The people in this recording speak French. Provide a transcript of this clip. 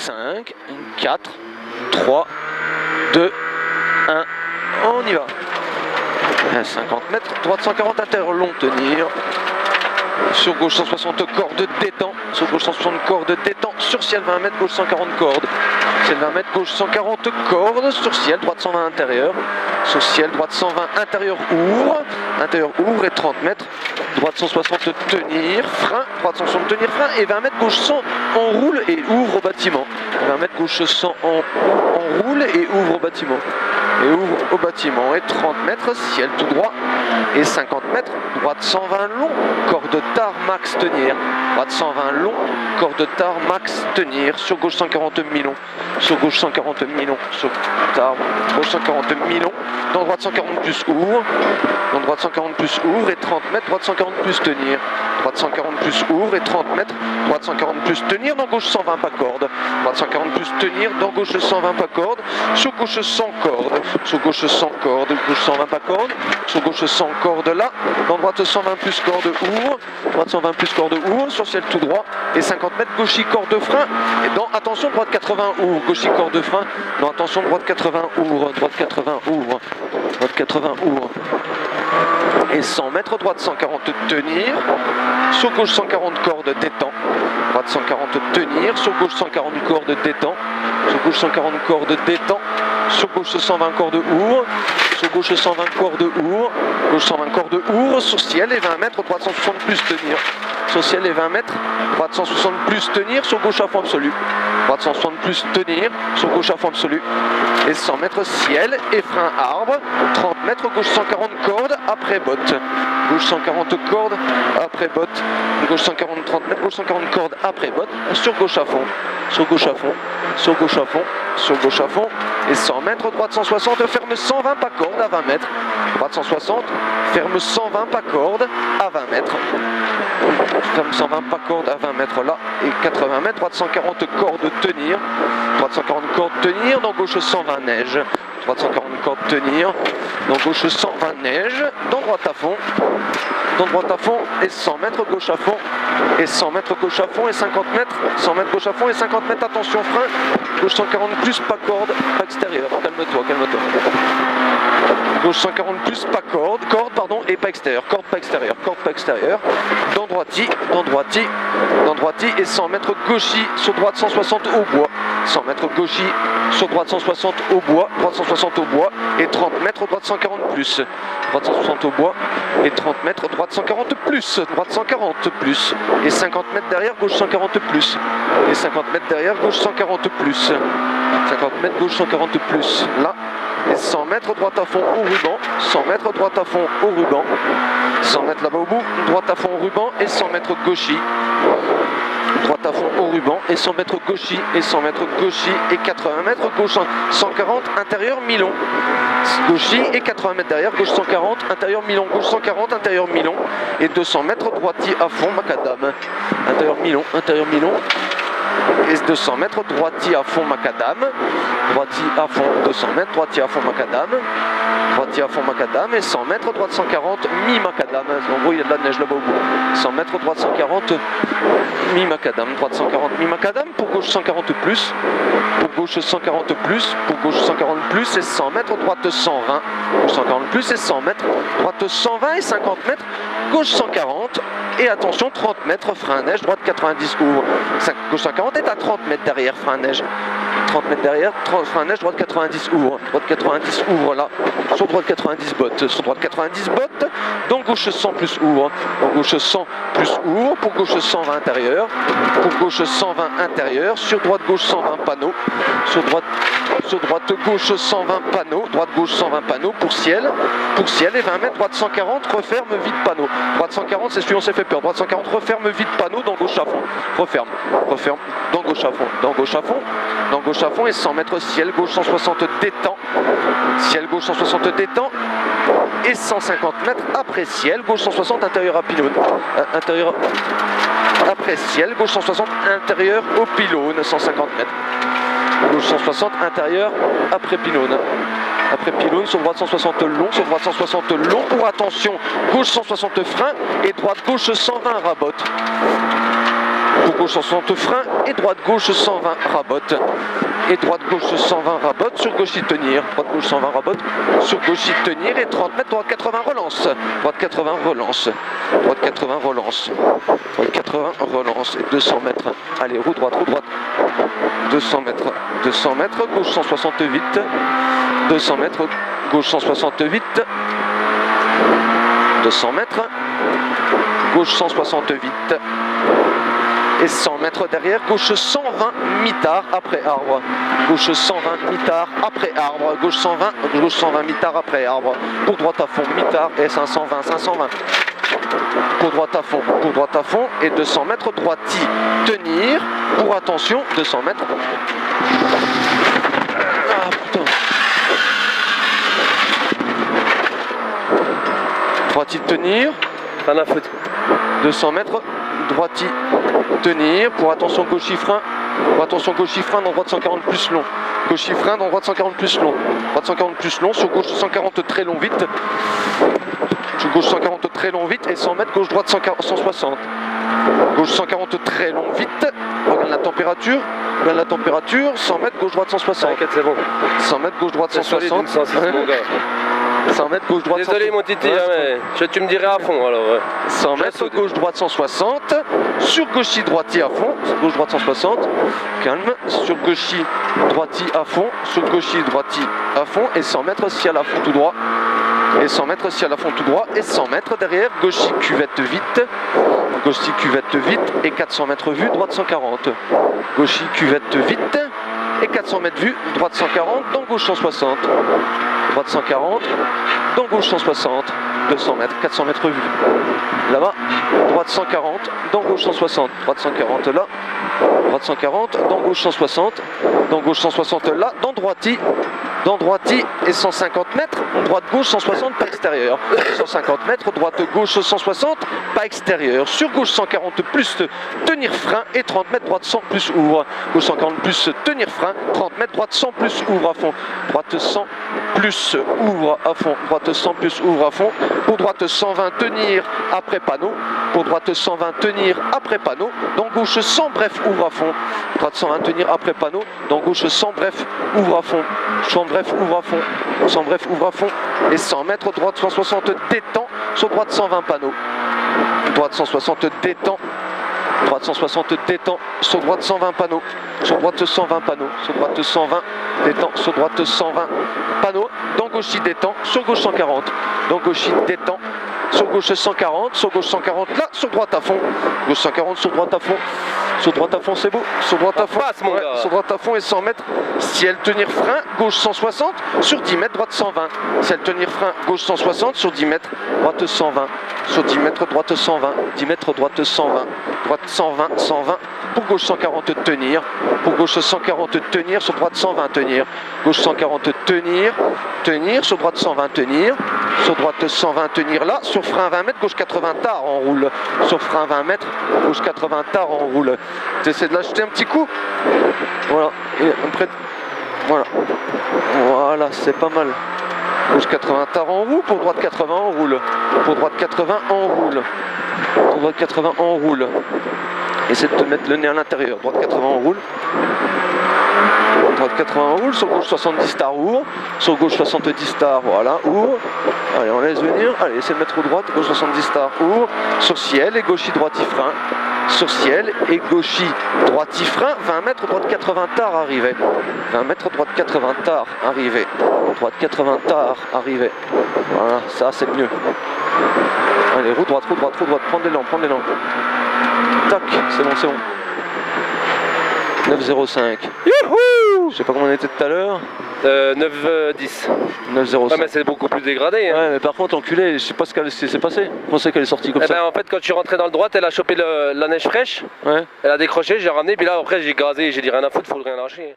5, 4, 3, 2, 1, on y va. 50 mètres, droite 140, intérieur long, tenir. Sur gauche 160 cordes détend, sur gauche 160 cordes détend, sur ciel 20 mètres, gauche 140 cordes, ciel 20 mètres, gauche 140 cordes, sur ciel droite 120 intérieur, sur ciel droite 120 intérieur ouvre et 30 mètres, droite 160 tenir, frein, droite 160 tenir, frein et 20 mètres, gauche 100 enroule et ouvre au bâtiment, 20 mètres, gauche 100 enroule et ouvre au bâtiment. Et ouvre au bâtiment et 30 mètres, ciel tout droit et 50 mètres, droite 120 long, corde tard max tenir, droite 120 long, corde tard max tenir, sur gauche 140 mi-long, sur gauche 140 mi-long, sur tard, gauche 140 mi-long, dans droite 140 plus ouvre, dans droite 140 plus ouvre et 30 mètres, droite 140 plus tenir, droite 140 plus ouvre et 30 mètres, droite 140 plus tenir, dans gauche 120 pas corde, droite 140 plus tenir, dans gauche 120 pas corde, sur gauche 100 corde, sur gauche 100 corde, gauche 120 pas corde, sur gauche 100 corde là, dans droite 120 plus corde ouvre, droite 120 plus corde ouvre, sur ciel tout droit et 50 mètres, gauchis corde frein et dans attention droite 80 ouvre, gauchis corde frein, dans attention droite 80 ouvre, droite 80 ouvre, droite 80 ouvre. Et 100 mètres, droite 140 tenir, sur gauche 140 cordes détend, droite 140 tenir, sur gauche 140 cordes détend, sur gauche 140 cordes détend, sur gauche 120 cordes ouvre, sur gauche 120 cordes ouvre, gauche 120 cordes ouvre, sur ciel et 20 mètres, droite 160 plus tenir, sur ciel et 20 mètres, droite 160 plus tenir, sur gauche à fond absolu, droite 160 plus tenir, sur gauche à fond absolu, et 100 mètres ciel et frein arbre, 30 mètres, gauche 140 cordes après botte, gauche 140 cordes après botte, gauche 140 30 mètres, gauche 140 cordes après botte, sur gauche à fond, sur gauche à fond, sur gauche à fond, sur gauche à fond, et 100 mètres, droite 160, ferme 120 pas corde à 20 mètres, droite 160, ferme 120 pas corde à 20 mètres, ferme 120 pas corde à 20 mètres là, et 80 mètres, droite 140 cordes tenir, droite 140 cordes tenir, dans gauche 120 neige, droite 140 cordes tenir, dans gauche 120 neige, dans droite à fond, et 100 mètres gauche à fond, et 100 mètres gauche à fond, et 50 mètres, 100 mètres gauche à fond, et 50 mètres, attention frein, gauche 140 plus, pas corde, pas extérieur, calme-toi, calme-toi. Gauche 140 plus, pas corde, pardon, et pas extérieur, corde pas extérieur, dans droiti, et 100 mètres gauchis, sur droite 160 au bois, 100 mètres gauchis, sur droite 160 au bois, droite 160 au bois, et 30 mètres, droite 140 plus, droite 160 au bois, et 30 mètres, droite 140 plus, droite 140 plus, et 50 mètres derrière, gauche 140 plus, et 50 mètres derrière, gauche 140 plus, 50 mètres, gauche 140 plus, là, et 100 mètres, droite à fond au ruban, 100 mètres, droite à fond au ruban, 100 mètres là-bas au bout, droite à fond au ruban, et 100 mètres gauchis, droite à fond au ruban, et 100 mètres gauchis, et 100 mètres gauchis, et 80 mètres, gauche 140, intérieur mi-long, gauchis, et 80 mètres derrière, gauche 140, intérieur mi-long, gauche 140, intérieur mi-long, et 200 mètres, droiti à fond, macadam, intérieur mi-long, et 200 mètres, droiti à fond, macadam, droiti à fond, 200 mètres, droiti à fond, macadam, droiti à fond, macadam, et 100 mètres, droite 140, mi-macadam, en gros il y a de la neige là-bas au bout, 100 mètres, droite 140, mi-macadam, droite 140, mi-macadam, pour gauche 140 plus, pour gauche 140 plus, pour gauche 140 plus, et 100 mètres, droite 120, gauche 140 plus, et 100 mètres, droite 120, et 50 mètres, gauche 140, et attention, 30 mètres, frein à neige, droite 90 ouvre, gauche 140 est à 30 mètres derrière, frein à neige, 30 mètres derrière, frein à neige, droite 90 ouvre, droite 90 ouvre là, sur droite 90 botte, sur droite 90 botte, dans gauche 100 plus ouvre, dans gauche 100 plus ouvre, pour gauche 120 intérieur, pour gauche 120 intérieur, sur droite gauche 120 panneaux, sur droite gauche 120 panneaux, droite gauche 120 panneaux, pour ciel, et 20 mètres, droite 140, referme vide panneau, droite 140 c'est celui on s'est fait peur, droite 140 referme vide panneau, dans gauche à fond, referme, dans gauche à fond, dans gauche à fond, dans gauche à fond, et 100 mètres ciel gauche 160 détend, ciel gauche 160 détend, et 150 mètres après ciel gauche 160 intérieur à pylône, intérieur après ciel gauche 160 intérieur au pylône, 150 mètres, gauche 160 intérieur après pylône. Après pylône, sur droite 160 long, sur droite 160 long, pour attention, gauche 160 frein, et droite gauche 120 rabote. Pour gauche 160 frein et droite gauche 120 rabote. Et droite gauche 120 rabote, sur gauche y tenir. Droite gauche 120 rabote, sur gauche y tenir et 30 mètres, droite 80 relance. Droite 80 relance. Droite 80 relance. Droite 80 relance. Et 200 mètres. Allez, roue droite, 200 mètres. 200 mètres, gauche 168. 200 mètres, gauche 168. 200 mètres, gauche 168. Et 100 mètres derrière, gauche 120 mi-tard après arbre. Gauche 120 mi-tard après arbre. Gauche 120 mi-tard après arbre. Pour droite à fond, mi-tard et 520, 520. Pour droite à fond et 200 mètres droiti. Tenir, pour attention, 200 mètres. Ah putain. Droiti tenir. Rien à foutre. 200 mètres, droiti tenir, pour attention gauche frein, pour attention gauche frein dans droite 140 plus long, gauche frein dans droite 140 plus long, droite 140 plus long, sur gauche 140 très long vite, sur gauche 140 très long vite et 100 mètres gauche droite 160, gauche 140 très long vite, regarde la température, 100 mètres gauche droite 160, t'inquiète c'est bon, 100 mètres gauche droite 160, 100 mètres gauche droite 160. Désolé mon titi, hein, mais tu me dirais à fond alors. Ouais. 100 mètres gauche droite 160, sur gauche droiti à fond, sur gauche droite 160, calme, sur gauche droiti à fond, sur gauche droiti à fond et 100 mètres ciel à fond tout droit. Et 100 mètres ciel à fond tout droit et 100 mètres derrière, gauche cuvette vite, et 400 mètres vue, droite 140. Gauche cuvette vite et 400 mètres vue, droite 140, dans gauche 160. Droite 140, dans gauche 160, 200 mètres, 400 mètres vue. Là-bas, droite 140, dans gauche 160, droite 140 là, droite 140, dans gauche 160, dans gauche 160 là, dans droiti et 150 mètres, droite gauche 160 pas extérieur, 150 mètres, droite gauche 160 pas extérieur, sur gauche 140 plus tenir frein et 30 mètres, droite 100 plus ouvre, gauche 140 plus tenir frein, 30 mètres, droite 100 plus ouvre à fond, droite 100 plus ouvre à fond, droite 100 plus ouvre à fond, pour droite 120 tenir après panneau, pour droite 120 tenir après panneau, dans gauche 100 bref ouvre à fond, droite 120 tenir après panneau, dans gauche 100 bref ouvre à fond, 100 bref ouvre à fond, 100 bref ouvre à fond, et 100 mètres, droite 160 détend, sur droite 120 panneau, droite 160 détend, droite 160 détend, sur droite 120 panneaux, sur droite 120 panneaux, sur droite 120 détend, sur droite 120 panneaux, dans gauche détend, sur gauche 140, dans gauche détend, sur gauche 140, sur gauche 140 là, sur droite à fond, gauche 140 sur droite à fond, sur droite à fond c'est beau, sur droite à fond, ouais, sur droite à fond et 100 mètres, ciel tenir frein, gauche 160, sur 10 mètres, droite 120, ciel tenir frein, gauche 160, sur 10 mètres, droite 120, sur 10 mètres, droite 120, 10 mètres, droite 120, droite 120, 120, pour gauche 140 tenir, pour gauche 140 tenir, sur droite 120 tenir, gauche 140 tenir, tenir, sur droite 120 tenir, sur droite 120 tenir là, sur frein 20 mètres, gauche 80 tard en roule, sur frein 20 mètres, gauche 80 tard en roule, tu essaies de l'acheter un petit coup, voilà, et après, voilà, c'est pas mal, gauche 80 tard en roue, pour droite 80 en roule, pour droite 80 en roule, pour droite 80 en roule, essaie de te mettre le nez à l'intérieur, droite 80 en roule, droite 80 en roule, sur gauche 70 star ouvre, sur gauche 70 star, voilà, ouvre, allez on laisse venir, allez essaie de mettre au droite, gauche 70 star ouvre, sur ciel et gauche droite frein, sur ciel et gauche droite frein, 20 mètres, droite 80 tard arrivé, 20 mètres, droite 80 tard arrivé, droite 80 tard arrivé, voilà, ça c'est mieux, allez roue droite, prends des langues, tac, c'est bon, 9,05. Youhou! Je sais pas comment on était tout à l'heure. 9,10. 9,05. Ouais, mais c'est beaucoup plus dégradé. Hein. Ouais, mais par contre, enculé, je sais pas ce qu'elle s'est passé. Je pensais qu'elle est sortie comme ça. Ben, en fait, quand je suis rentré dans le droit, elle a chopé la neige fraîche. Ouais. Elle a décroché, j'ai ramené, puis là, après, j'ai gazé, j'ai dit rien à foutre, faut rien lâcher.